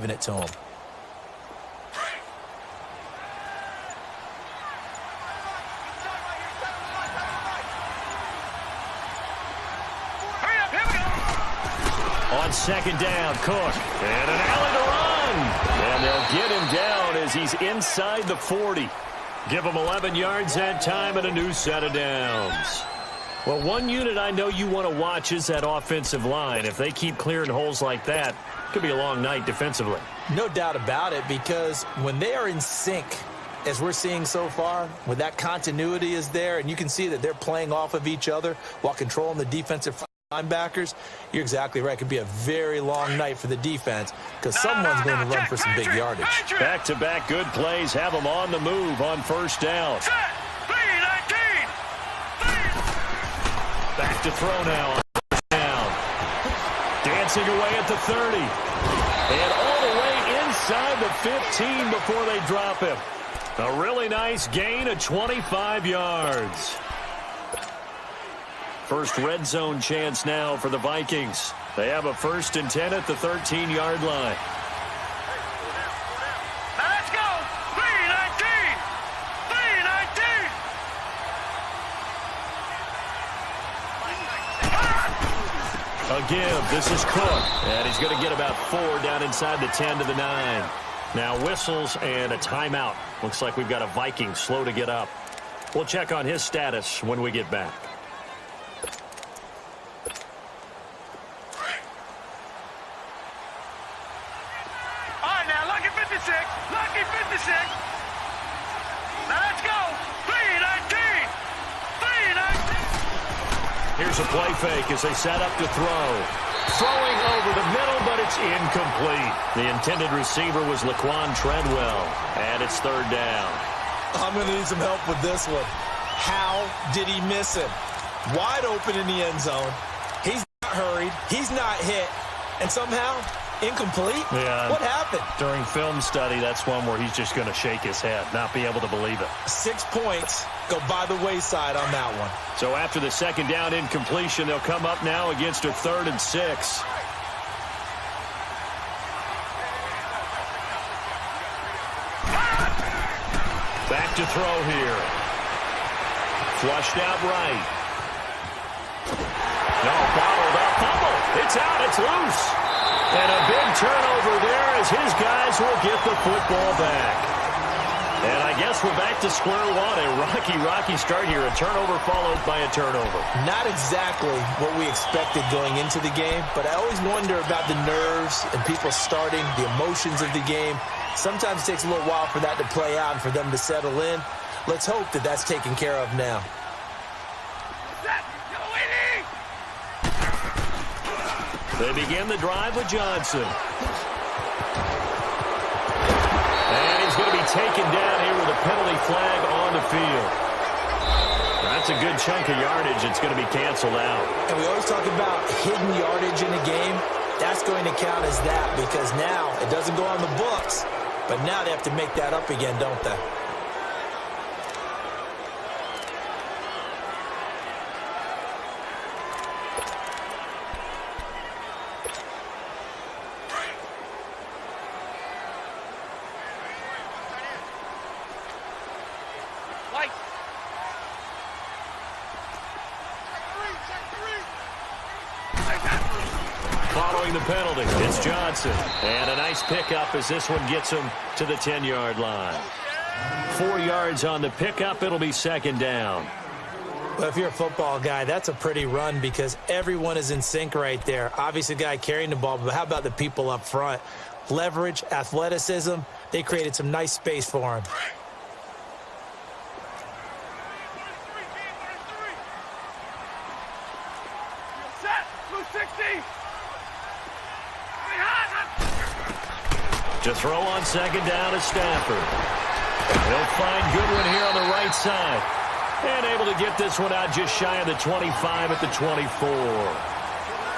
giving it to him. On second down, Cook. And an alley to run. And they'll get him down as he's inside the 40. Give him 11 yards that time and a new set of downs. Well, one unit I know you want to watch is that offensive line. If they keep clearing holes like that, it could be a long night defensively. No doubt about it, because when they are in sync, as we're seeing so far, when that continuity is there, and you can see that they're playing off of each other while controlling the defensive linebackers, you're exactly right. It could be a very long night for the defense because someone's going to run for some big yardage. Back-to-back good plays have them on the move on first down. Back to throw now. Dancing away at the 30. And all the way inside the 15 before they drop him. A really nice gain of 25 yards. First red zone chance now for the Vikings. They have a 1st and 10 at the 13-yard line. Let's go! 3-19! 3-19! A give. This is Cook. And he's going to get about 4 down inside the 10 to the 9. Now whistles and a timeout. Looks like we've got a Viking slow to get up. We'll check on his status when we get back. Lucky 56. Let's go. 3-19. 3-19. Here's a play fake as they set up to throw. Throwing over the middle, but it's incomplete. The intended receiver was Laquan Treadwell, and it's 3rd down. I'm going to need some help with this one. How did he miss him? Wide open in the end zone. He's not hurried. He's not hit. And somehow, incomplete? Yeah. What happened? During film study, that's one where he's just going to shake his head, not be able to believe it. 6 points go by the wayside on that one. So after the second down incompletion, they'll come up now against a 3rd and 6. Back to throw here. Flushed out right. No, bottled up. Fumble. It's out. It's loose. And a big turnover there as his guys will get the football back. And I guess we're back to square one. A rocky start here. A turnover followed by a turnover. Not exactly what we expected going into the game, but I always wonder about the nerves and people starting, the emotions of the game. Sometimes it takes a little while for that to play out and for them to settle in. Let's hope that that's taken care of now. They begin the drive with Johnson. And he's going to be taken down here with a penalty flag on the field. That's a good chunk of yardage. It's going to be canceled out. And we always talk about hidden yardage in the game. That's going to count as that because now it doesn't go on the books, but now they have to make that up again, don't they? Following the penalty, it's Johnson. And a nice pickup as this one gets him to the 10-yard line. 4 yards on the pickup. It'll be 2nd down. Well, if you're a football guy, that's a pretty run because everyone is in sync right there. Obviously, the guy carrying the ball, but how about the people up front? Leverage, athleticism, they created some nice space for him. To throw on 2nd down is Stafford. He'll find Goodwin here on the right side. And able to get this one out just shy of the 25 at the 24.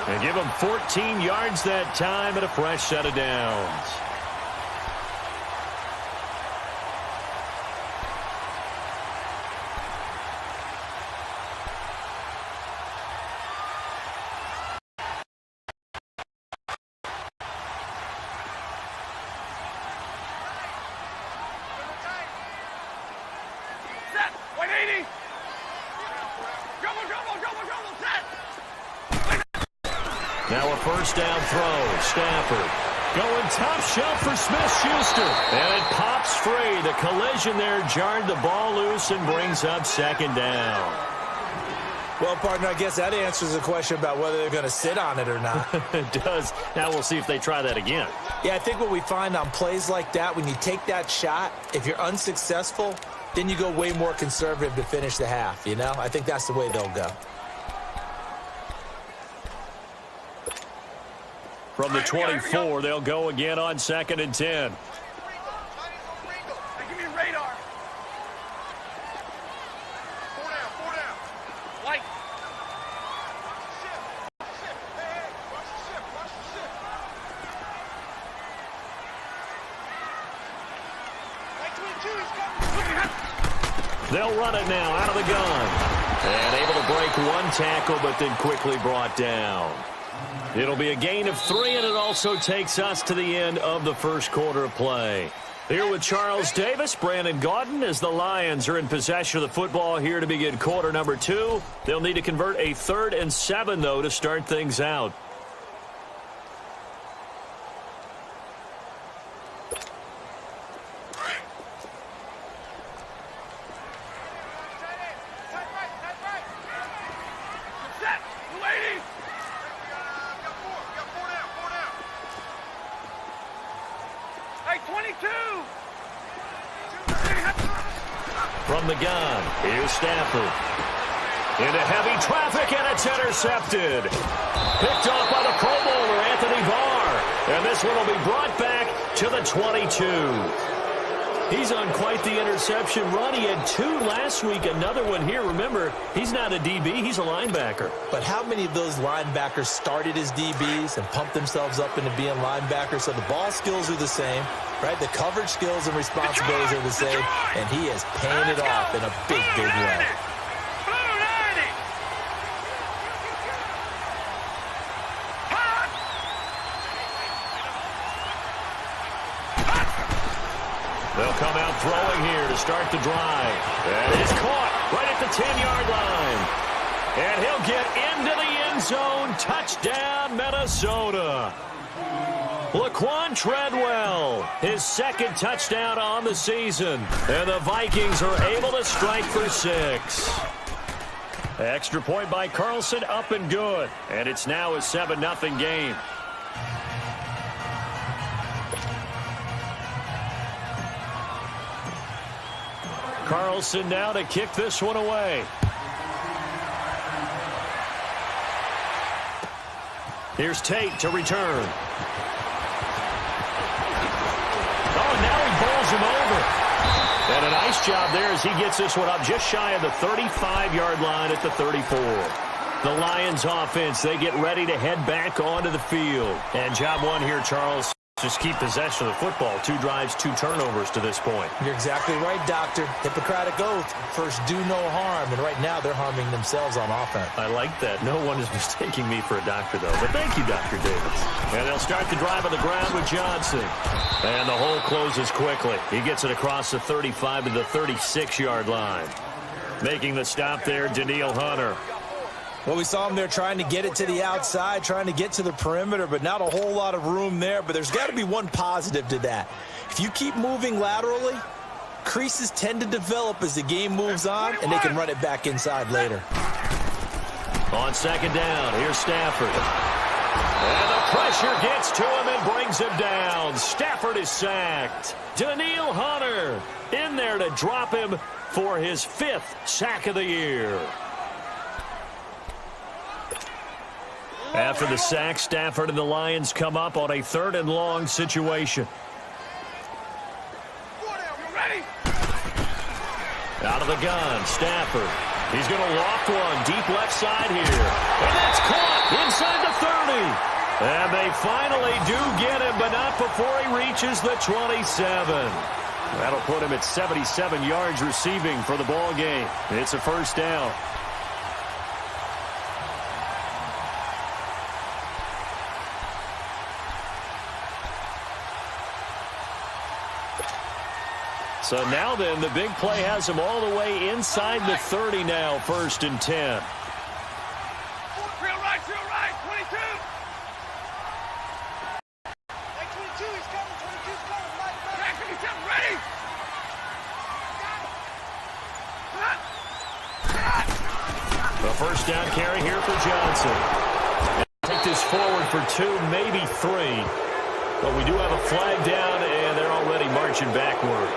And give him 14 yards that time and a fresh set of downs. first down throw. Stafford going top shelf for Smith-Schuster. And it pops free. The collision there jarred the ball loose and brings up second down. Well, partner, I guess that answers the question about whether they're going to sit on it or not. It does. Now we'll see if they try that again. Yeah, I think what we find on plays like that, when you take that shot, if you're unsuccessful, then you go way more conservative to finish the half, you know? I think that's the way they'll go. From the 24, they'll go again on 2nd and 10. Give me radar. 4 down, 4 down. Light. Watch the ship, watch the ship. Light 22, he's coming. They'll run it now out of the gun. And able to break one tackle, but then quickly brought down. It'll be a gain of 3, and it also takes us to the end of the first quarter of play. Here with Charles Davis, Brandon Gaudin, as the Lions are in possession of the football here to begin quarter number 2. They'll need to convert a 3rd and 7, though, to start things out. From the gun, here's Stafford. Into heavy traffic, and it's intercepted. Picked off by the Pro Bowler, Anthony A.BARR. And this one will be brought back to the 22. He's on quite the interception run. He had 2 last week, another one here. Remember, he's not a DB, he's a linebacker. But how many of those linebackers started as DBs and pumped themselves up into being linebackers? So the ball skills are the same, right? The coverage skills and responsibilities are the same, and he is paying it off in a big, big way. They'll come out throwing here to start the drive. And it's caught right at the 10-yard line. And he'll get into the end zone. Touchdown, Minnesota. Laquan Treadwell, his 2nd touchdown on the season. And the Vikings are able to strike for 6. Extra point by Carlson, up and good. And it's now a 7-0 game. Carlson now to kick this one away. Here's Tate to return. Oh, now he bowls him over. And a nice job there as he gets this one up just shy of the 35-yard line at the 34. The Lions offense, they get ready to head back onto the field. And job one here, Charles. Just keep possession of the football. 2 drives, 2 turnovers to this point. You're exactly right, Doctor. Hippocratic oath. First, do no harm. And right now, they're harming themselves on offense. I like that. No one is mistaking me for a doctor, though. But thank you, Dr. Davis. And they'll start the drive on the ground with Johnson. And the hole closes quickly. He gets it across the 35 to the 36-yard line. Making the stop there, D.HUNTER. Well, we saw him there trying to get it to the outside, trying to get to the perimeter, but not a whole lot of room there. But there's got to be one positive to that. If you keep moving laterally, creases tend to develop as the game moves on, and they can run it back inside later. On 2nd down, here's Stafford. And the pressure gets to him and brings him down. Stafford is sacked. D.HUNTER in there to drop him for his 5th sack of the year. After the sack, Stafford and the Lions come up on a 3rd and long situation. Out of the gun, Stafford. He's going to loft one deep left side here. And that's caught inside the 30. And they finally do get him, but not before he reaches the 27. That'll put him at 77 yards receiving for the ball game. It's a 1st down. So now then, the big play has him all the way inside the 30 now, 1st and 10. Real right, 22. first down carry here for Johnson. And take this forward for 2, maybe 3. But we do have a flag down, and they're already marching backward.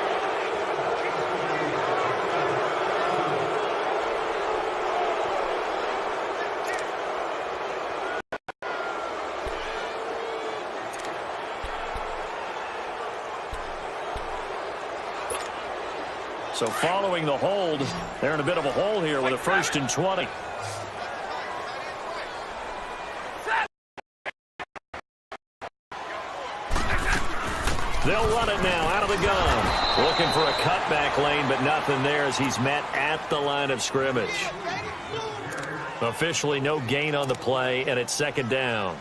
So following the hold, they're in a bit of a hole here with a 1st and 20. They'll run it now out of the gun. Looking for a cutback lane, but nothing there as he's met at the line of scrimmage. Officially no gain on the play, and it's 2nd down.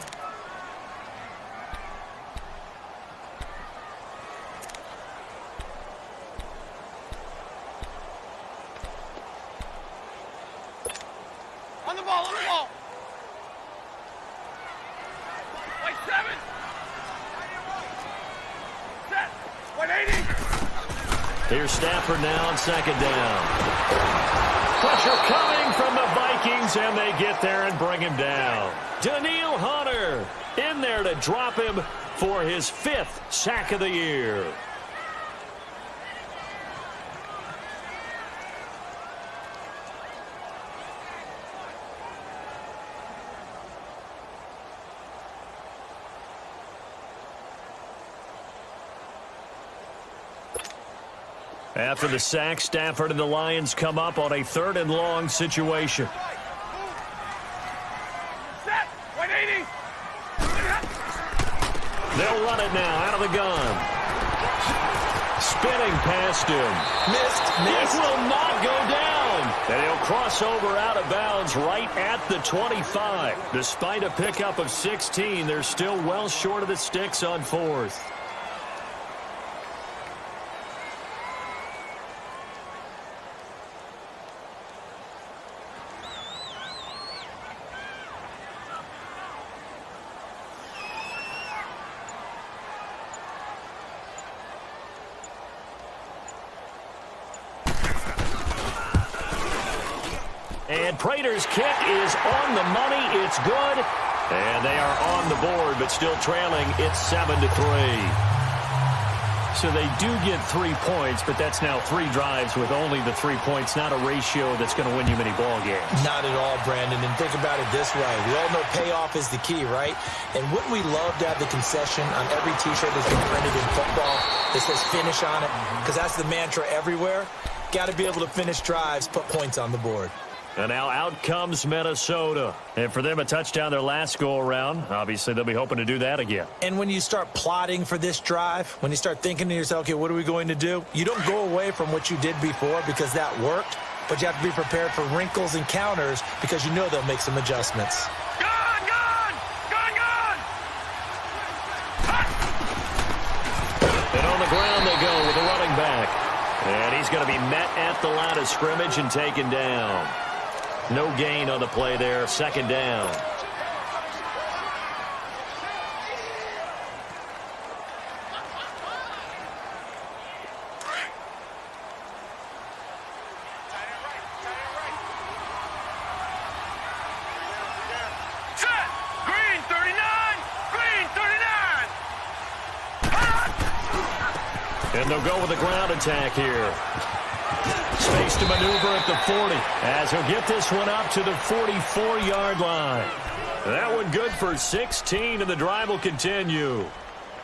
On the ball, on the ball. Like 7. Set. 180. Here's Stafford now on 2nd down. Pressure coming from the Vikings, and they get there and bring him down. D.HUNTER in there to drop him for his 5th sack of the year. After the sack, Stafford and the Lions come up on a 3rd and long situation. Set. 180. They'll run it now out of the gun. Spinning past him. Missed. This will not go down. And he'll cross over out of bounds right at the 25. Despite a pickup of 16, they're still well short of the sticks on 4th. And Prater's kick is on the money. It's good. And they are on the board, but still trailing. It's 7-3. So they do get 3 points, but that's now 3 drives with only the 3 points. Not a ratio that's going to win you many ball games. Not at all, Brandon. And think about it this way. We all know payoff is the key, right? And wouldn't we love to have the concession on every T-shirt that's been printed in football that says finish on it? Because that's the mantra everywhere. Got to be able to finish drives, put points on the board. And now out comes Minnesota. And for them, a touchdown their last go-around. Obviously, they'll be hoping to do that again. And when you start plotting for this drive, when you start thinking to yourself, okay, what are we going to do? You don't go away from what you did before because that worked, but you have to be prepared for wrinkles and counters because you know they'll make some adjustments. Gone, gone, gone, gone. And on the ground they go with the running back. And he's going to be met at the line of scrimmage and taken down. No gain on the play there. 2nd down. Set. Green 39. Green 39. And they'll go with the ground attack here. Space to maneuver at the 40 as he'll get this one up to the 44-yard line. That one good for 16, and the drive will continue.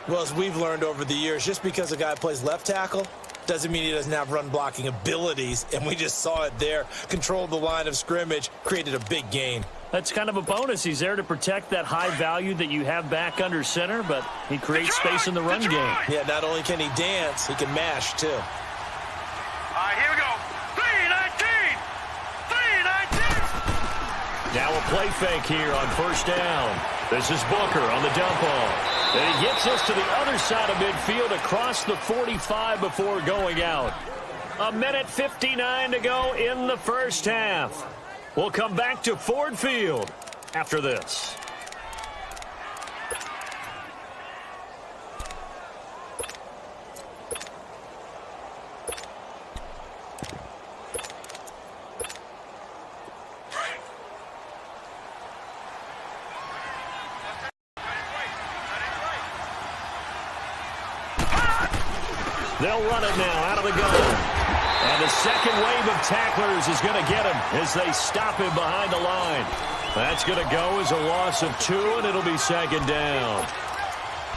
Well, as we've learned over the years, just because a guy plays left tackle doesn't mean he doesn't have run-blocking abilities, and we just saw it there. Controlled the line of scrimmage, created a big gain. That's kind of a bonus. He's there to protect that high value that you have back under center, but he creates space in the run game. Yeah, not only can he dance, he can mash, too. All right, here we go. 3-19. 3-19. Now a play fake here on 1st down. This is Booker on the dump off. And he gets us to the other side of midfield across the 45 before going out. 1:59 to go in the first half. We'll come back to Ford Field after this. They'll run it now out of the gun. And the second wave of tacklers is going to get him as they stop him behind the line. That's going to go as a loss of 2, and it'll be second down.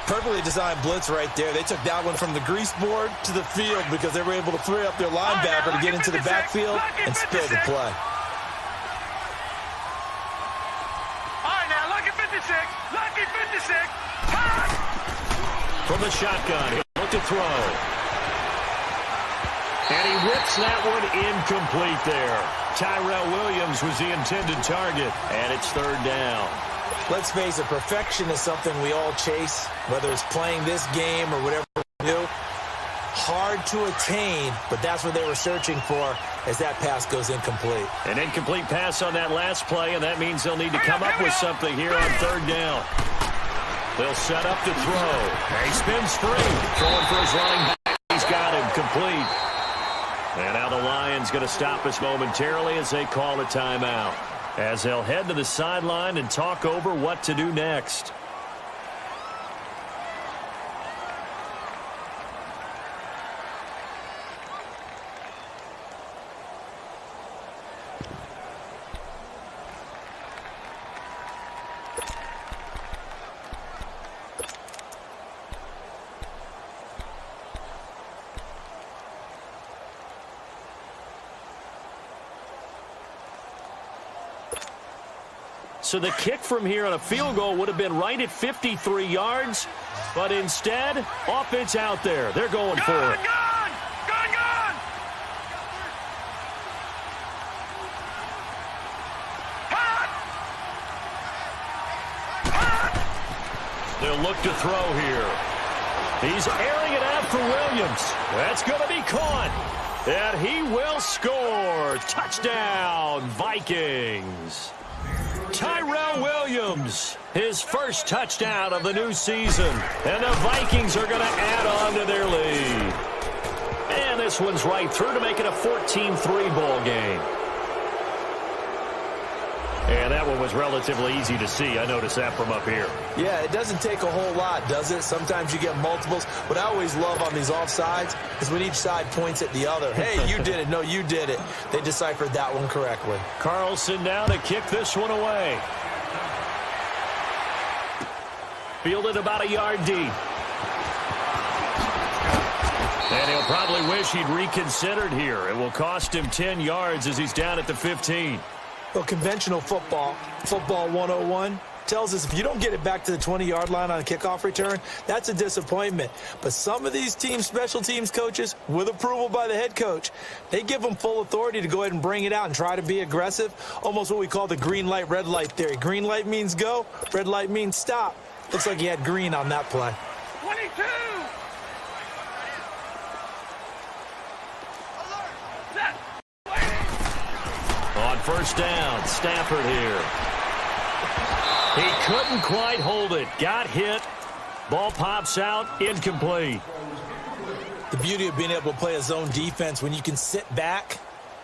Perfectly designed blitz right there. They took that one from the grease board to the field because they were able to free up their linebacker to get into the backfield and spill the play. All right, now, lucky 56. Lucky 56. From the shotgun, he'll look to throw. And he rips that one incomplete there. Tyrell Williams was the intended target, and it's third down. Let's face it, perfection is something we all chase, whether it's playing this game or whatever we do. Hard to attain, but that's what they were searching for as that pass goes incomplete. An incomplete pass on that last play, and that means they'll need to come up with something here on third down. They'll set up to throw. He spins free. Throwing for his running back. He's got him complete. And now the Lions going to stop us momentarily as they call a timeout, as they'll head to the sideline and talk over what to do next. So the kick from here on a field goal would have been right at 53 yards. But instead, offense out there. They're going for it. Gone! They'll look to throw here. He's airing it out for Williams. That's going to be caught. And he will score. Touchdown, Vikings. Tyrell Williams, his first touchdown of the new season. And the Vikings are going to add on to their lead. And this one's right through to make it a 14-3 ball game. And that one was relatively easy to see. I noticed that from up here. Yeah, it doesn't take a whole lot, does it? Sometimes you get multiples. What I always love on these offsides is when each side points at the other. Hey, you did it. No, you did it. They deciphered that one correctly. Carlson now to kick this one away. Fielded about a yard deep. And he'll probably wish he'd reconsidered here. It will cost him 10 yards as he's down at the 15. Well, conventional football 101, tells us if you don't get it back to the 20-yard line on a kickoff return, that's a disappointment. But some of these teams, special teams coaches, with approval by the head coach, they give them full authority to go ahead and bring it out and try to be aggressive, almost what we call the green light, red light theory. Green light means go, red light means stop. Looks like he had green on that play. 22! On first down, Stafford here. He couldn't quite hold it. Got hit. Ball pops out, incomplete. The beauty of being able to play a zone defense when you can sit back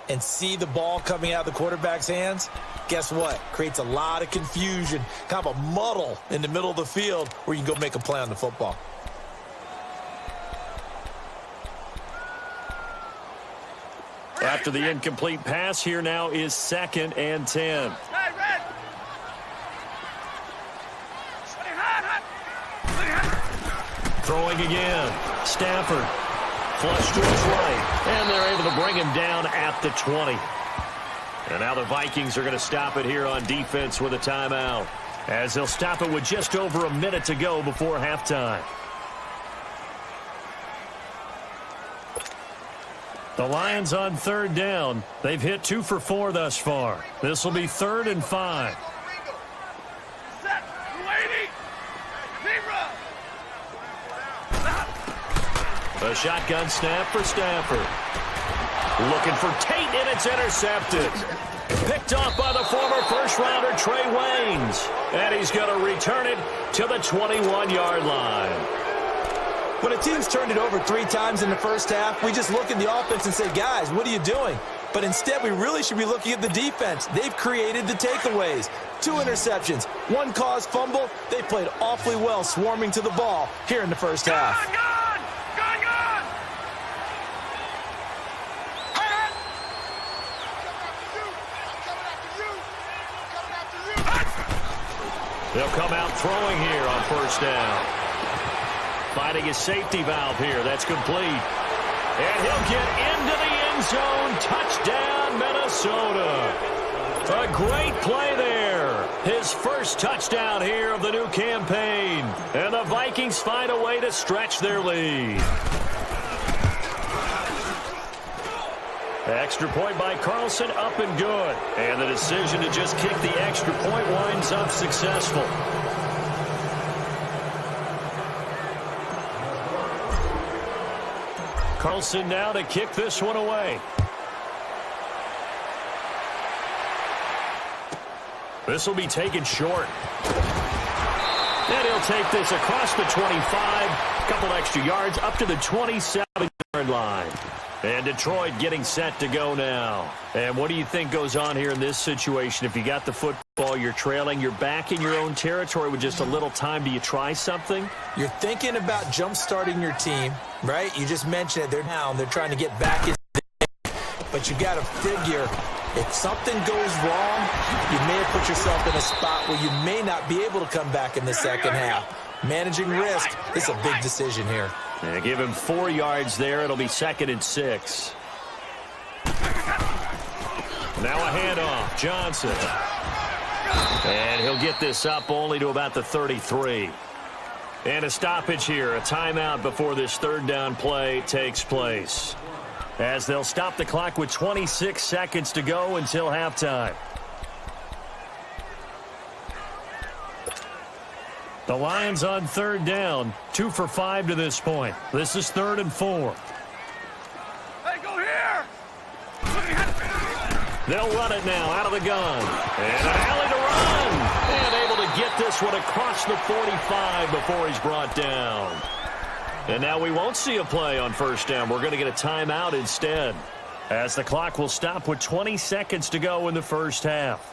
and see the ball coming out of the quarterback's hands, guess what? Creates a lot of confusion, kind of a muddle in the middle of the field where you can go make a play on the football. After the incomplete pass, here now is 2nd and 10. Throwing again. Stafford. Flush to his right. And they're able to bring him down at the 20. And now the Vikings are going to stop it here on defense with a timeout, as they'll stop it with just over a minute to go before halftime. The Lions on third down. They've hit 2 for 4 thus far. This will be 3rd and 5. A shotgun snap for Stafford. Looking for Tate, and it's intercepted. Picked off by the former first-rounder T.WAYNES. And he's going to return it to the 21-yard line. When a team's turned it over 3 times in the first half, we just look at the offense and say, guys, what are you doing? But instead, we really should be looking at the defense. They've created the takeaways. 2 interceptions, 1 caused fumble. They played awfully well swarming to the ball here in the first half. They'll come out throwing here on first down. Finding his safety valve here. That's complete. And he'll get into the end zone. Touchdown, Minnesota. A great play there. His first touchdown here of the new campaign. And the Vikings find a way to stretch their lead. Extra point by Carlson, up and good. And the decision to just kick the extra point winds up successful. Carlson now to kick this one away. This will be taken short. And he'll take this across the 25. A couple extra yards up to the 27-yard line. And Detroit getting set to go now. And what do you think goes on here in this situation? If you got the football, you're trailing, you're back in your own territory with just a little time. Do you try something? You're thinking about jump-starting your team, right? You just mentioned it. They're down. They're trying to get back in the game. But you got to figure, if something goes wrong, you may have put yourself in a spot where you may not be able to come back in the second half. Managing risk is a big decision here. And give him 4 yards there. It'll be 2nd and 6. Now a handoff. Johnson. And he'll get this up only to about the 33. And a stoppage here. A timeout before this third down play takes place. As they'll stop the clock with 26 seconds to go until halftime. The Lions on third down, 2 for 5 to this point. This is 3rd and 4. Hey, go here! They'll run it now out of the gun. And an alley to run. And able to get this one across the 45 before he's brought down. And now we won't see a play on first down. We're going to get a timeout instead. As the clock will stop with 20 seconds to go in the first half.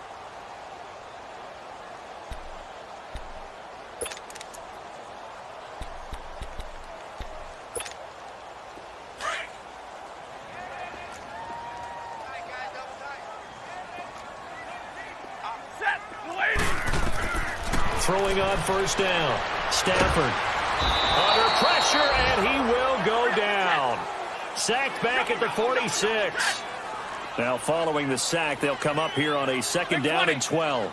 Throwing on first down. Stafford under pressure, and he will go down. Sacked back at the 46. Now following the sack, they'll come up here on a 2nd down and 12.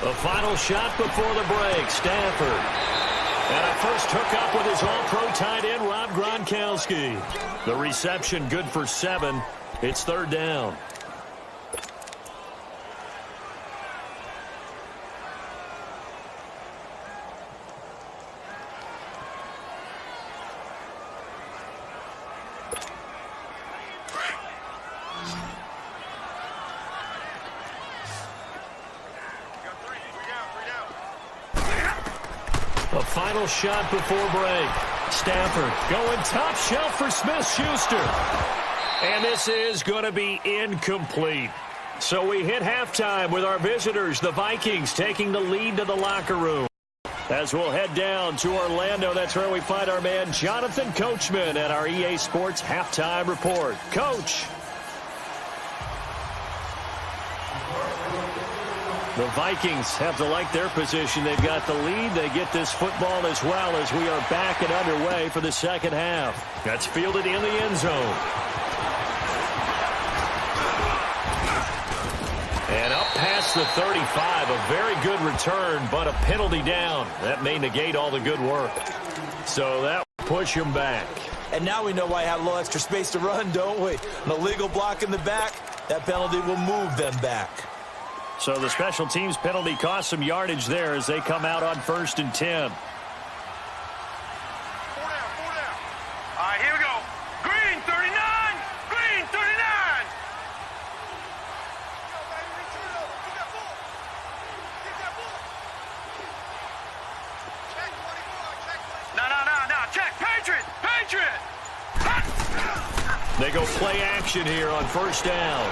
The final shot before the break. Stafford. And a first hookup with his all-pro tight end, Rob Gronkowski. The reception good for 7. It's 3rd down. A final shot before break. Stafford going top shelf for Smith-Schuster. And this is going to be incomplete. So we hit halftime with our visitors, the Vikings, taking the lead to the locker room. As we'll head down to Orlando, that's where we find our man Jonathan Coachman at our EA Sports Halftime Report. Coach. The Vikings have to like their position. They've got the lead. They get this football as well as we are back and underway for the second half. That's fielded in the end zone. And up past the 35, a very good return, but a penalty down. That may negate all the good work. So that will push him back. And now we know why I had a little extra space to run, don't we? An illegal block in the back, that penalty will move them back. So the special teams penalty cost some yardage there as they come out on 1st and 10. 4 down, 4 down. All right, here we go. Green, 39. Green, 39. No. Check. Patriot. They go play action here on 1st down.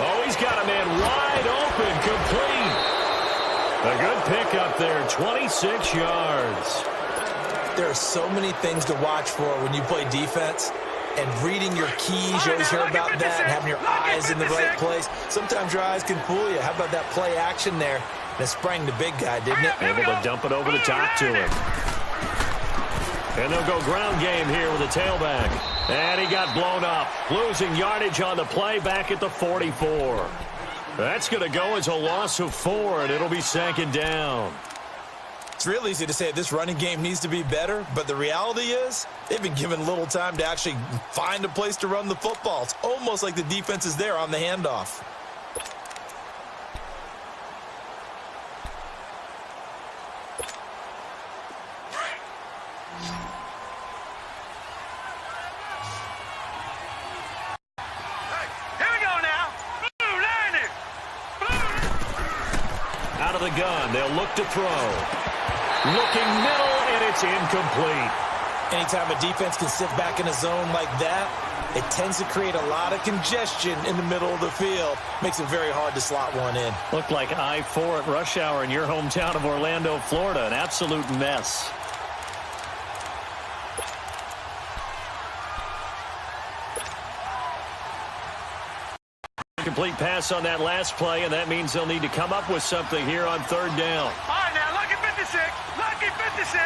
Oh, he's got a man wide open, complete. A good pickup there, 26 yards. There are so many things to watch for when you play defense. And reading your keys, you always hear about that, and having your eyes in the right place. Sometimes your eyes can fool you. How about that play action there? That sprang the big guy, didn't it? Able to dump it over the top to him. And they'll go ground game here with a tailback. And he got blown up. Losing yardage on the play back at the 44. That's going to go as a loss of 4, and it'll be 2nd down. It's real easy to say this running game needs to be better, but the reality is they've been given little time to actually find a place to run the football. It's almost like the defense is there on the handoff. Out of the gun, they'll look to throw. Looking middle, and it's incomplete. Anytime a defense can sit back in a zone like that, it tends to create a lot of congestion in the middle of the field. Makes it very hard to slot one in. Looked like I-4 at rush hour in your hometown of Orlando, Florida. An absolute mess. Complete pass on that last play, and that means they'll need to come up with something here on 3rd down. All right, now, lucky 56. Lucky 56.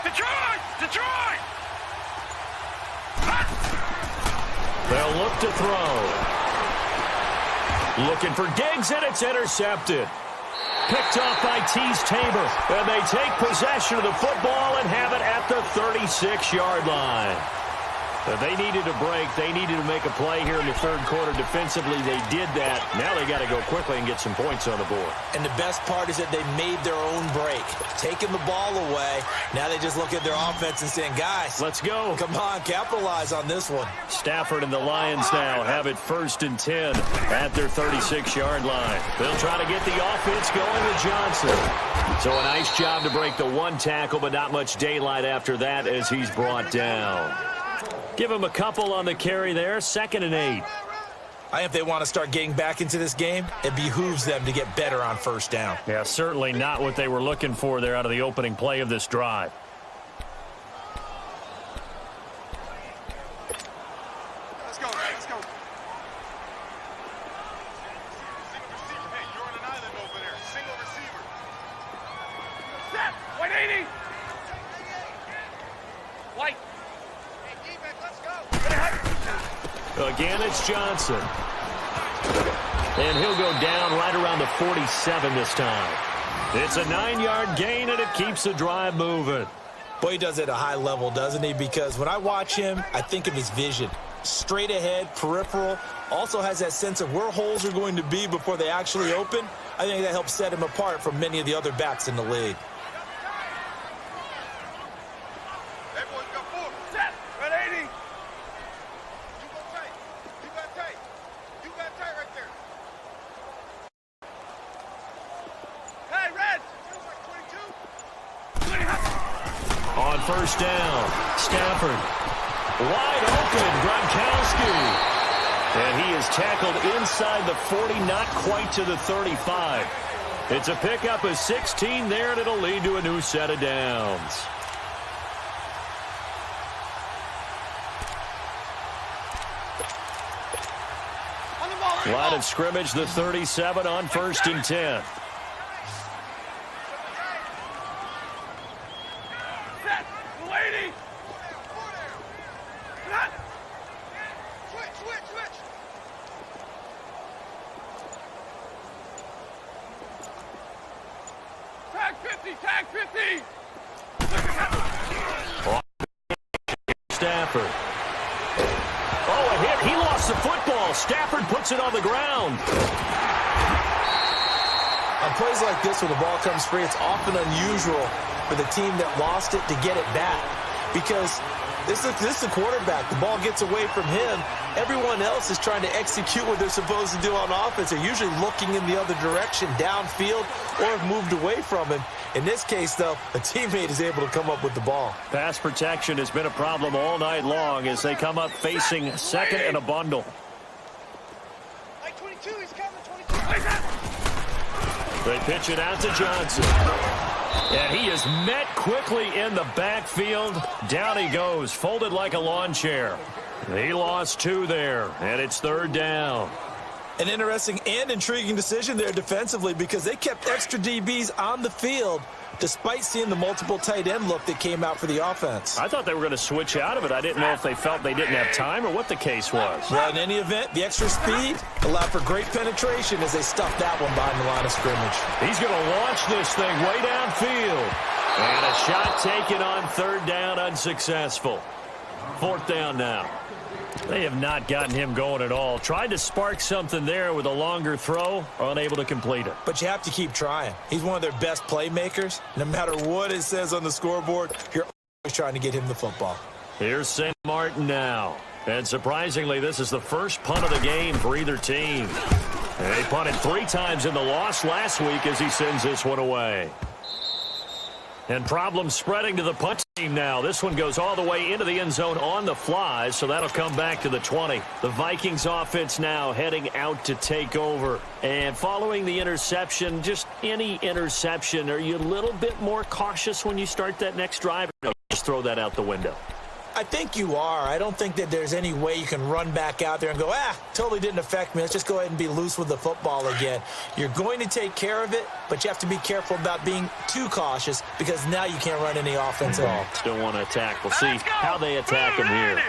Detroit! Detroit! They'll look to throw. Looking for Diggs, and it's intercepted. Picked off by Tabor. And they take possession of the football and have it at the 36-yard line. They needed a break. They needed to make a play here in the 3rd quarter. Defensively, they did that. Now they got to go quickly and get some points on the board. And the best part is that they made their own break. Taking the ball away. Now they just look at their offense and saying, guys, let's go. Come on, capitalize on this one. Stafford and the Lions now have it 1st and 10 at their 36-yard line. They'll try to get the offense going with Johnson. So a nice job to break the 1 tackle, but not much daylight after that as he's brought down. Give him a couple on the carry there. 2nd and 8. I think if they want to start getting back into this game, it behooves them to get better on 1st down. Yeah, certainly not what they were looking for there out of the opening play of this drive. Let's go, man. Let's go. Single receiver. Hey, you're on an island over there. Single receiver. Set. 180. White. Again, it's Johnson. And he'll go down right around the 47 this time. It's a 9-yard gain, and it keeps the drive moving. Boy, he does it at a high level, doesn't he? Because when I watch him, I think of his vision. Straight ahead, peripheral. Also has that sense of where holes are going to be before they actually open. I think that helps set him apart from many of the other backs in the league. On 1st down, Stafford. Wide open, Gronkowski. And he is tackled inside the 40, not quite to the 35. It's a pickup of 16 there, and it'll lead to a new set of downs. Line of scrimmage, the 37 on 1st and 10. Stafford. Oh, a hit. He lost the football. Stafford puts it on the ground. On plays like this, when the ball comes free, it's often unusual for the team that lost it to get it back. Because this is the quarterback. The ball gets away from him. Everyone else is trying to execute what they're supposed to do on offense. They're usually looking in the other direction, downfield, or have moved away from him. In this case, though, a teammate is able to come up with the ball. Pass protection has been a problem all night long as they come up facing 2nd and a bundle. Like 22, he's coming, 22. They pitch it out to Johnson. And he is met quickly in the backfield. Down he goes, folded like a lawn chair. He lost 2 there, and it's 3rd down. An interesting and intriguing decision there defensively because they kept extra DBs on the field despite seeing the multiple tight end look that came out for the offense. I thought they were going to switch out of it. I didn't know if they felt they didn't have time or what the case was. Well, in any event, the extra speed allowed for great penetration as they stuffed that one behind the line of scrimmage. He's going to launch this thing way downfield. And a shot taken on 3rd down, unsuccessful. 4th down now. They have not gotten him going at all. Tried to spark something there with a longer throw, unable to complete it. But you have to keep trying. He's one of their best playmakers. No matter what it says on the scoreboard, you're always trying to get him the football. Here's St. Martin now. And surprisingly, this is the first punt of the game for either team. And they punted 3 times in the loss last week as he sends this one away. And problems spreading to the punt team now. This one goes all the way into the end zone on the fly, so that'll come back to the 20. The Vikings offense now heading out to take over. And following the interception, just any interception, are you a little bit more cautious when you start that next drive? Or no, just throw that out the window? I think you are. I don't think that there's any way you can run back out there and go, totally didn't affect me. Let's just go ahead and be loose with the football again. You're going to take care of it, but you have to be careful about being too cautious because now you can't run any offense at all. Still want to attack. We'll see how they attack him here.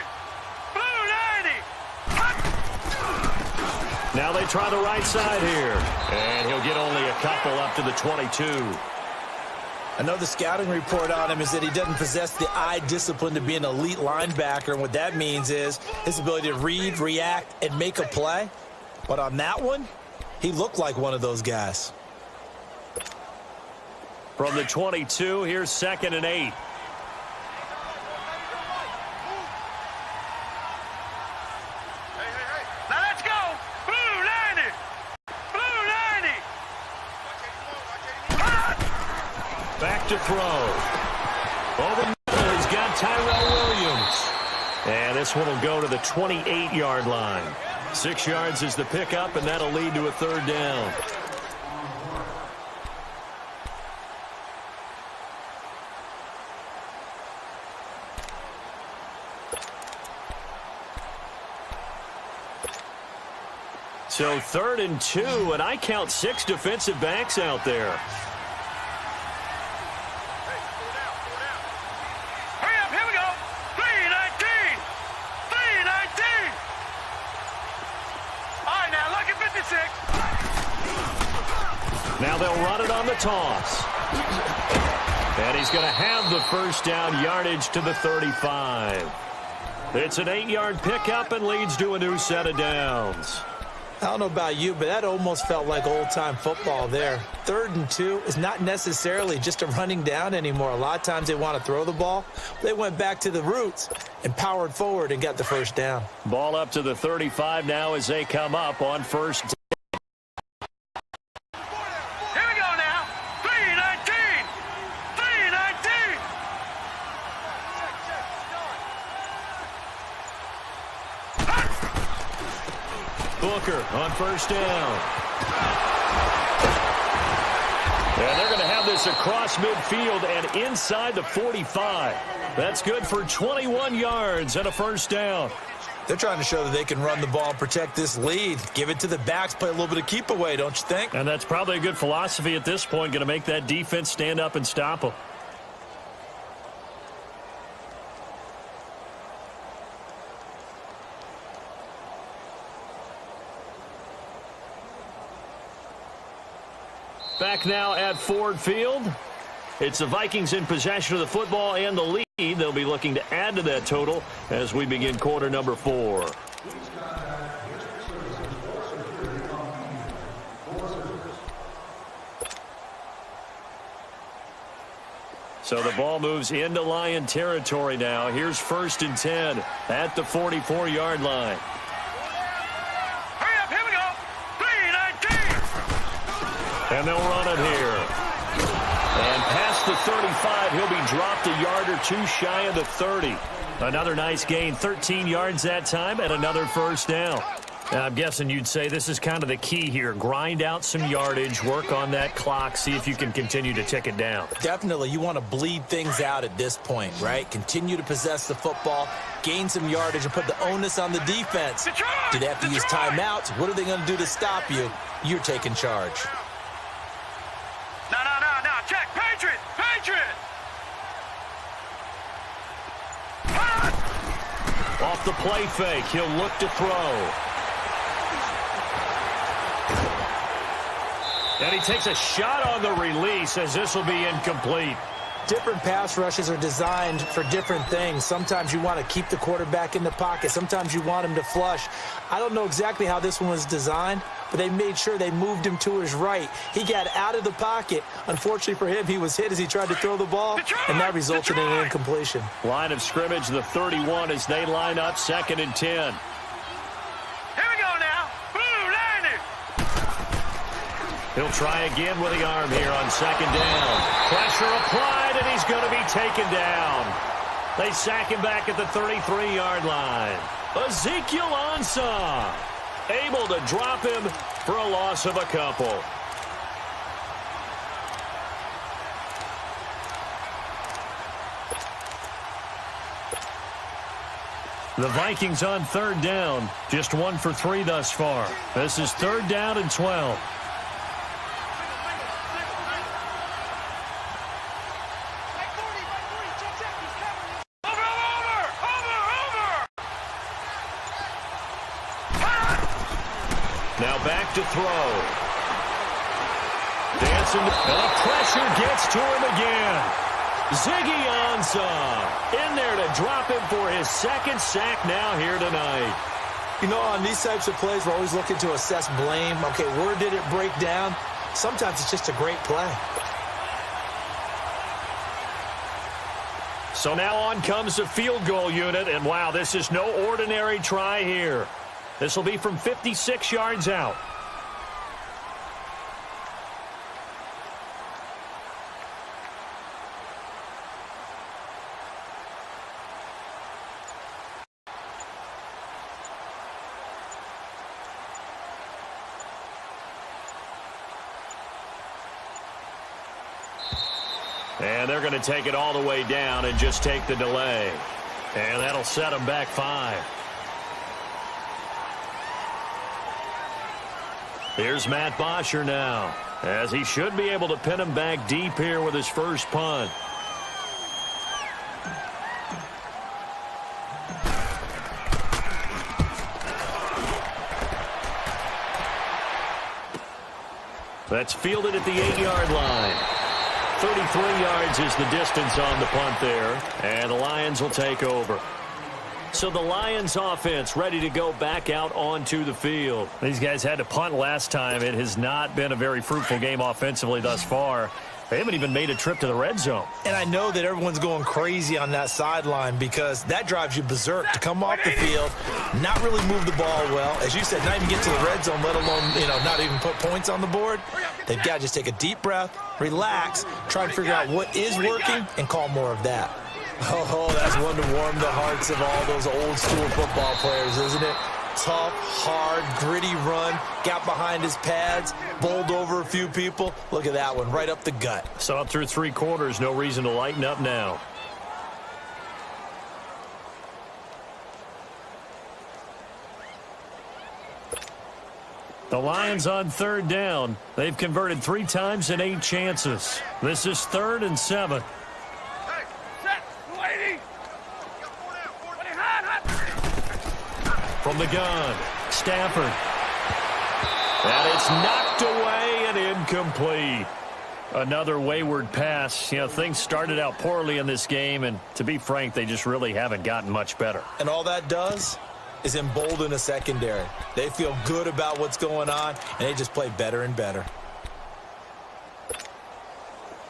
Now they try the right side here. And he'll get only a couple up to the 22. I know the scouting report on him is that he doesn't possess the eye discipline to be an elite linebacker, and what that means is his ability to read, react, and make a play. But on that one, he looked like one of those guys. From the 22, here's 2nd and 8. Back to throw. Over the middle, he's got T.WILLIAMS. And this one will go to the 28-yard line. 6 yards is the pickup, and that'll lead to a 3rd down. So 3rd and 2, and I count 6 defensive backs out there. Now they'll run it on the toss. And he's going to have the 1st down, yardage to the 35. It's an 8-yard pickup and leads to a new set of downs. I don't know about you, but that almost felt like old-time football there. 3rd and 2 is not necessarily just a running down anymore. A lot of times they want to throw the ball. They went back to the roots and powered forward and got the 1st down. Ball up to the 35 now as they come up on 1st down. Booker on 1st down. And they're going to have this across midfield and inside the 45. That's good for 21 yards and a 1st down. They're trying to show that they can run the ball and protect this lead. Give it to the backs, play a little bit of keep away, don't you think? And that's probably a good philosophy at this point, going to make that defense stand up and stop them. Back now at Ford Field. It's the Vikings in possession of the football and the lead. They'll be looking to add to that total as we begin quarter number 4. So the ball moves into Lion territory now. Here's 1st and 10 at the 44-yard line. And they'll run it here. And past the 35, he'll be dropped a yard or 2 shy of the 30. Another nice gain, 13 yards that time, and another 1st down. I'm guessing you'd say this is kind of the key here. Grind out some yardage, work on that clock, see if you can continue to tick it down. Definitely, you want to bleed things out at this point, right? Continue to possess the football, gain some yardage, and put the onus on the defense. Do they have to use timeouts? What are they going to do to stop you? You're taking charge. No, check, Patriot! Off the play fake, he'll look to throw. And he takes a shot on the release as this will be incomplete. Different pass rushes are designed for different things. Sometimes you want to keep the quarterback in the pocket. Sometimes you want him to flush. I don't know exactly how this one was designed, but they made sure they moved him to his right. He got out of the pocket. Unfortunately for him, he was hit as he tried to throw the ball, and that resulted in an incompletion. Line of scrimmage, the 31 as they line up, 2nd and 10. Here we go now. Blue line. He'll try again with the arm here on 2nd down. Pressure applied, and he's going to be taken down. They sack him back at the 33-yard line. Ezekiel Ansah able to drop him for a loss of a couple. The Vikings on 3rd down. Just 1 for 3 thus far. This is 3rd down and 12. Now back to throw. Dancing, and the pressure gets to him again. Ziggy Ansah in there to drop him for his 2nd sack now here tonight. You know, on these types of plays, we're always looking to assess blame. Okay, where did it break down? Sometimes it's just a great play. So now on comes the field goal unit, and wow, this is no ordinary try here. This will be from 56 yards out. And they're going to take it all the way down and just take the delay. And that'll set them back 5. Here's Matt Bosher now, as he should be able to pin him back deep here with his first punt. That's fielded at the 8-yard line. 33 yards is the distance on the punt there, and the Lions will take over. So the Lions offense ready to go back out onto the field. These guys had to punt last time. It has not been a very fruitful game offensively thus far. They haven't even made a trip to the red zone. And I know that everyone's going crazy on that sideline because that drives you berserk to come off the field, not really move the ball well. As you said, not even get to the red zone, let alone, not even put points on the board. They've got to just take a deep breath, relax, try to figure out what is working, and call more of that. Oh, that's one to warm the hearts of all those old-school football players, isn't it? Tough, hard, gritty run, got behind his pads, bowled over a few people. Look at that one, right up the gut. So up through 3 quarters, no reason to lighten up now. The Lions on 3rd down. They've converted 3 times in 8 chances. This is 3rd and 7. From the gun, Stafford. And it's knocked away and incomplete. Another wayward pass. Things started out poorly in this game, and to be frank, they just really haven't gotten much better. And all that does is embolden a secondary. They feel good about what's going on, and they just play better and better.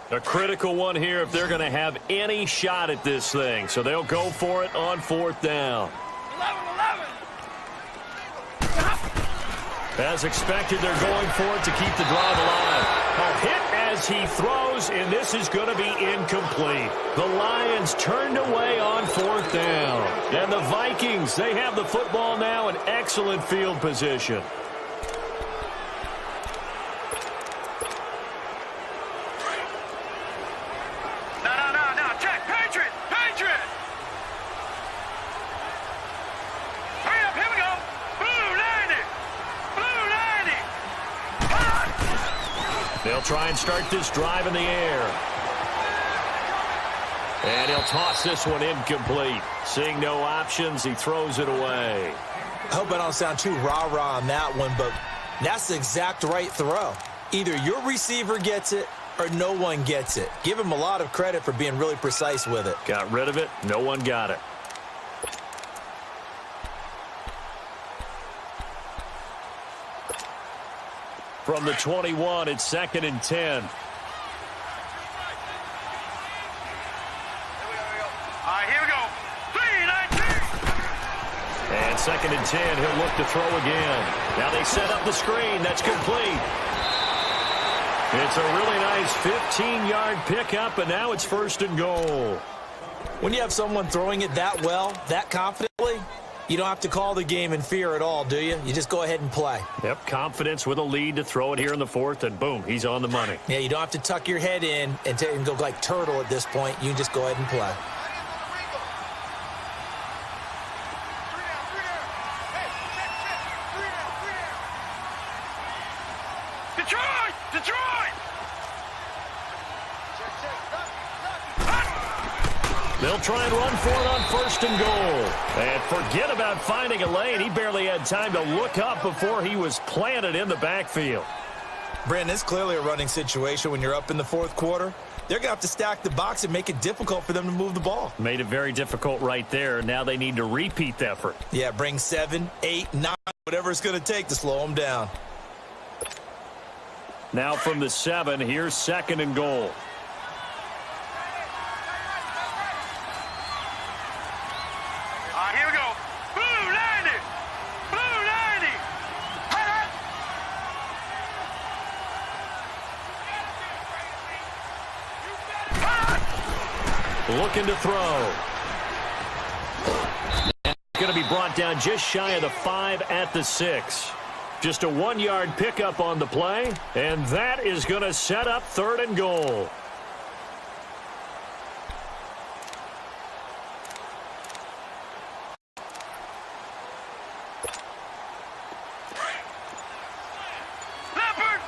A critical one here if they're going to have any shot at this thing. So they'll go for it on 4th down. 11. As expected, they're going for it to keep the drive alive. A hit as he throws, and this is going to be incomplete. The Lions turned away on 4th down. And the Vikings, they have the football now in excellent field position. No, check, Patriot! Hurry up, here we go! Blue 90! They'll try and start this drive in the air. And he'll toss this one incomplete. Seeing no options, he throws it away. I hope I don't sound too rah-rah on that one, but that's the exact right throw. Either your receiver gets it or no one gets it. Give him a lot of credit for being really precise with it. Got rid of it. No one got it. From the 21, it's 2nd and 10. Here we go. 3-19. And 2nd and 10, he'll look to throw again. Now they set up the screen. That's complete. It's a really nice 15-yard pickup, and now it's 1st and goal. When you have someone throwing it that well, that confidently, you don't have to call the game in fear at all, do you? You just go ahead and play. Yep, confidence with a lead to throw it here in the 4th, and boom, he's on the money. Yeah, you don't have to tuck your head in and go like turtle at this point. You can just go ahead and play. Detroit! They'll try and run for it on 1st and goal. And forget about finding a lane. He barely had time to look up before he was planted in the backfield. Brandon, it's clearly a running situation when you're up in the 4th quarter. They're going to have to stack the box and make it difficult for them to move the ball. Made it very difficult right there. Now they need to repeat the effort. Yeah, bring 7, 8, 9, whatever it's going to take to slow them down. Now from the 7, here's 2nd and goal. Here we go. Blue 90! Blue 90! Looking to throw. Going to be brought down just shy of the 5 at the 6. Just a 1-yard pickup on the play, and that is going to set up 3rd and goal. Leopard!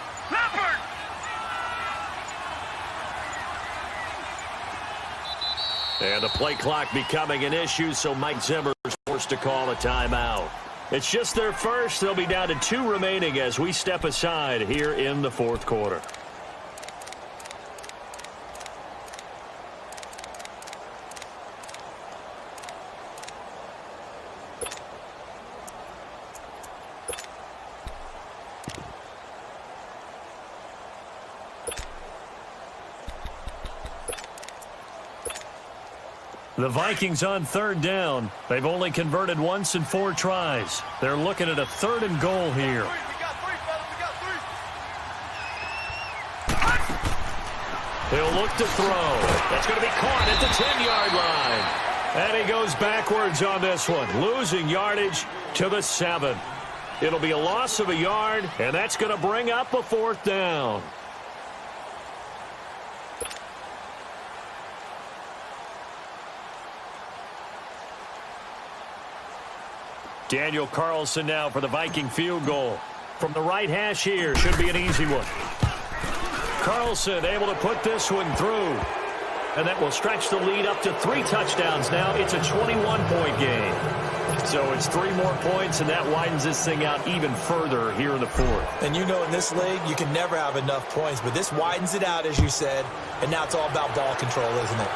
And the play clock becoming an issue, so Mike Zimmer is forced to call a timeout. It's just their first. They'll be down to 2 remaining as we step aside here in the 4th quarter. The Vikings on 3rd down. They've only converted once in 4 tries. They're looking at a 3rd and goal here. We got 3, fellas. We got 3. He'll look to throw. That's going to be caught at the 10-yard line. And he goes backwards on this one, losing yardage to the 7. It'll be a loss of a yard, and that's going to bring up a 4th down. Daniel Carlson now for the Viking field goal. From the right hash here, should be an easy one. Carlson able to put this one through. And that will stretch the lead up to 3 touchdowns now. It's a 21-point game. So it's 3 more points, and that widens this thing out even further here in the 4th. And you know in this league, you can never have enough points, but this widens it out, as you said, and now it's all about ball control, isn't it?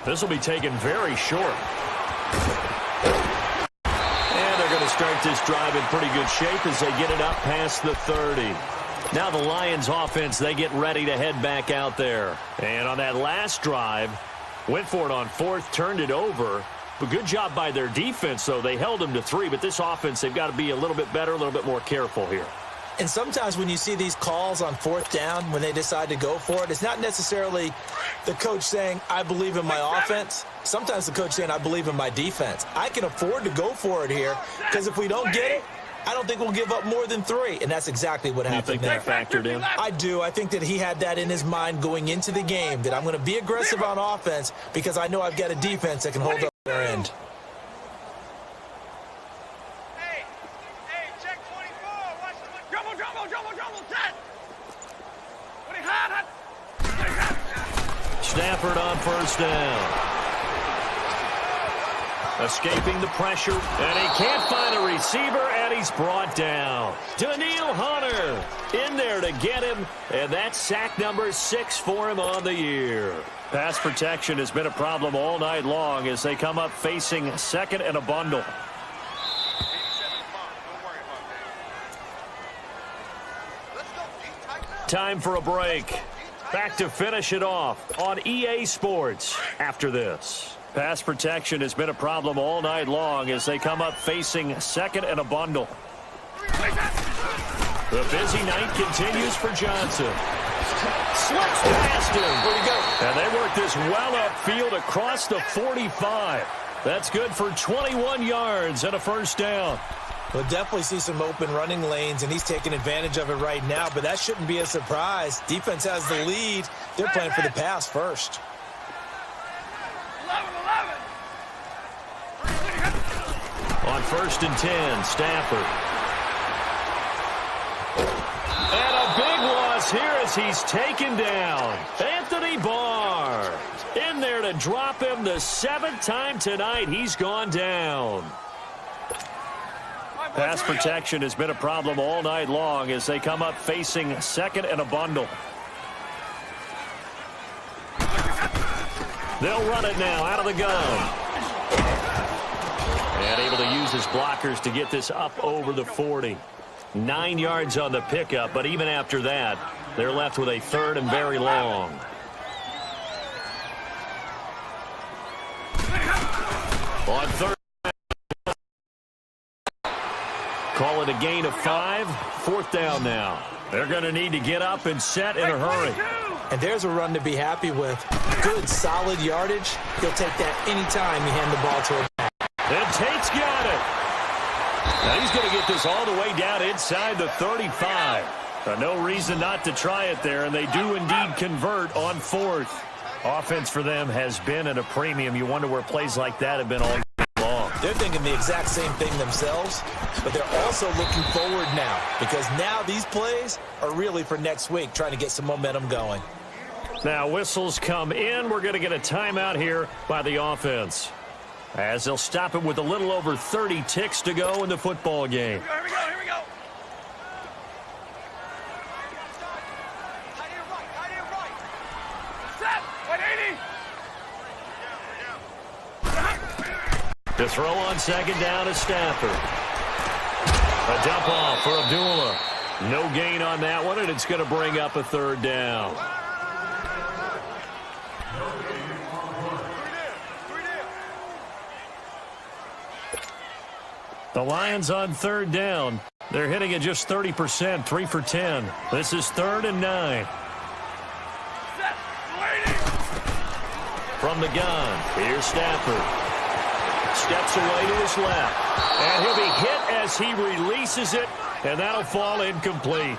This will be taken very short. And they're going to start this drive in pretty good shape as they get it up past the 30. Now the Lions offense, they get ready to head back out there. And on that last drive, went for it on 4th, turned it over. But good job by their defense, though. They held them to 3, but this offense, they've got to be a little bit better, a little bit more careful here. And sometimes when you see these calls on 4th down, when they decide to go for it, it's not necessarily the coach saying, I believe in my offense. Sometimes the coach saying, I believe in my defense. I can afford to go for it here because if we don't get it, I don't think we'll give up more than 3. And that's exactly what happened there. You think that factored in? I do. I think that he had that in his mind going into the game, that I'm going to be aggressive on offense because I know I've got a defense that can hold up their end. Hey, check 24. Watch the double, set. What hot. Stafford on 1st down. Escaping the pressure, and he can't find a receiver, and he's brought down. D.HUNTER in there to get him, and that's sack number 6 for him on the year. Pass protection has been a problem all night long as they come up facing 2nd and a bundle. Time for a break. Back to finish it off on EA Sports after this. Pass protection has been a problem all night long as they come up facing 2nd and a bundle. The busy night continues for Johnson. Slips past him. Where'd he go? And they work this well upfield across the 45. That's good for 21 yards and a 1st down. We'll definitely see some open running lanes, and he's taking advantage of it right now, but that shouldn't be a surprise. Defense has the lead. They're playing for the pass first. 11. On 1st and 10, Stafford. And a big loss here as he's taken down. A.BARR in there to drop him the 7th time tonight. He's gone down. Pass protection has been a problem all night long as they come up facing 2nd and a bundle. They'll run it now out of the gun. And able to use his blockers to get this up over the 40. 9 yards on the pickup, but even after that, they're left with a 3rd and very long. On 3rd. Call it a gain of 5. 4th down now. They're going to need to get up and set in a hurry. And there's a run to be happy with. Good, solid yardage. He'll take that anytime you hand the ball to him. And Tate's got it. Now he's going to get this all the way down inside the 35. No reason not to try it there, and they do indeed convert on 4th. Offense for them has been at a premium. You wonder where plays like that have been all long. They're thinking the exact same thing themselves, but they're also looking forward now because now these plays are really for next week, trying to get some momentum going. Now whistles come in. We're going to get a timeout here by the offense as they'll stop it with a little over 30 ticks to go in the football game. Here we go. Set. 180. To throw on 2nd down is Stafford. A dump off for Abdullah. No gain on that one, and it's going to bring up a 3rd down. The Lions on 3rd down. They're hitting at just 30%, 3 for 10. This is 3rd and 9. From the gun, here's Stafford. Steps away to his left. And he'll be hit as he releases it, and that'll fall incomplete.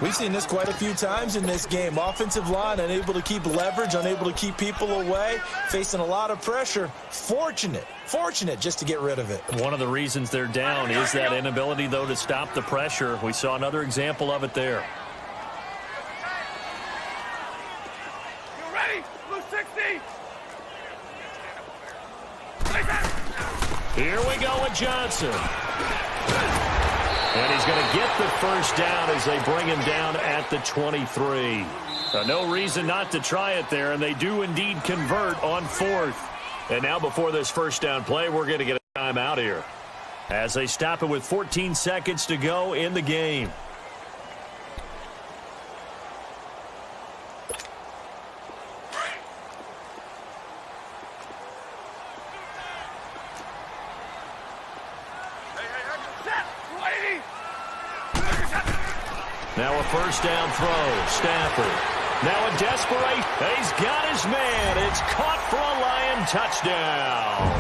We've seen this quite a few times in this game. Offensive line unable to keep leverage, unable to keep people away, facing a lot of pressure. Fortunate just to get rid of it. One of the reasons they're down is that inability, though, to stop the pressure. We saw another example of it there. You ready? Blue 60. Here we go with Johnson. And he's going to get the 1st down as they bring him down at the 23. No reason not to try it there, and they do indeed convert on 4th. And now before this 1st down play, we're going to get a timeout here as they stop it with 14 seconds to go in the game. Now a first down throw. Stafford. Now a desperate. He's got his man. It's caught for a Lion touchdown.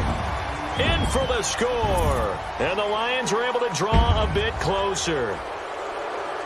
In for the score. And the Lions are able to draw a bit closer.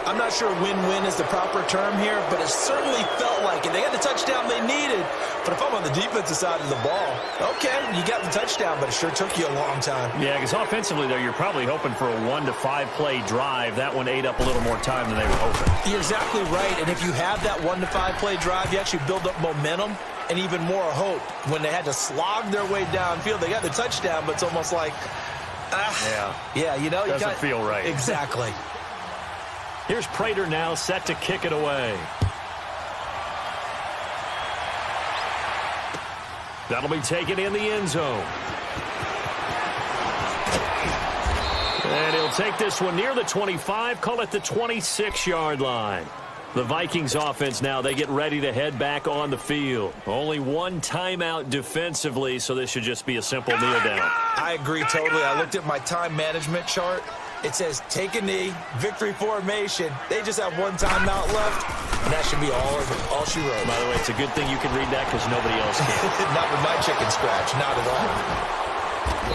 I'm not sure win-win is the proper term here, but it certainly felt like it. They had the touchdown they needed, but if I'm on the defensive side of the ball, okay, you got the touchdown, but it sure took you a long time. Yeah, because offensively, though, you're probably hoping for a 1 to 5 play drive. That one ate up a little more time than they were hoping. You're exactly right, and if you have that 1 to 5 play drive, you actually build up momentum and even more hope. When they had to slog their way downfield, they got the touchdown, but it's almost like, yeah, you know, doesn't feel right. Exactly. Here's Prater now set to kick it away. That'll be taken in the end zone. And he'll take this one near the 25, call it the 26-yard line. The Vikings offense now, they get ready to head back on the field. Only one timeout defensively, so this should just be a simple kneel down. I agree totally. I looked at my time management chart. It says take a knee, victory formation. They just have one timeout left, and that should be all she wrote. By the way, it's a good thing you can read that because nobody else can. Not with my chicken scratch, not at all.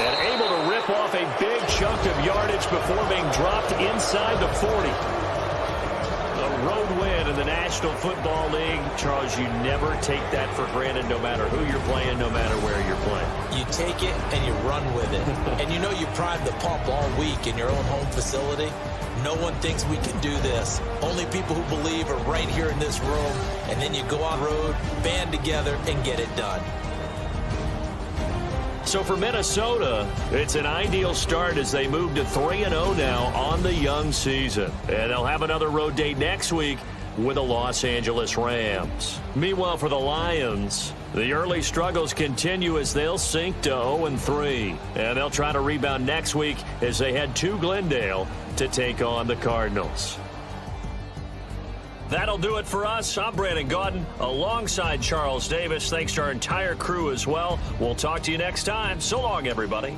And able to rip off a big chunk of yardage before being dropped inside the 40. A road win in the National Football League. Charles, you never take that for granted no matter who you're playing, no matter where you're playing. You take it and you run with it. And you know you primed the pump all week in your own home facility. No one thinks we can do this. Only people who believe are right here in this room. And then you go on the road, band together, and get it done. So for Minnesota, it's an ideal start as they move to 3-0 now on the young season. And they'll have another road date next week with the Los Angeles Rams. Meanwhile, for the Lions, the early struggles continue as they'll sink to 0-3. And they'll try to rebound next week as they head to Glendale to take on the Cardinals. That'll do it for us. I'm Brandon Gaudin alongside Charles Davis. Thanks to our entire crew as well. We'll talk to you next time. So long, everybody.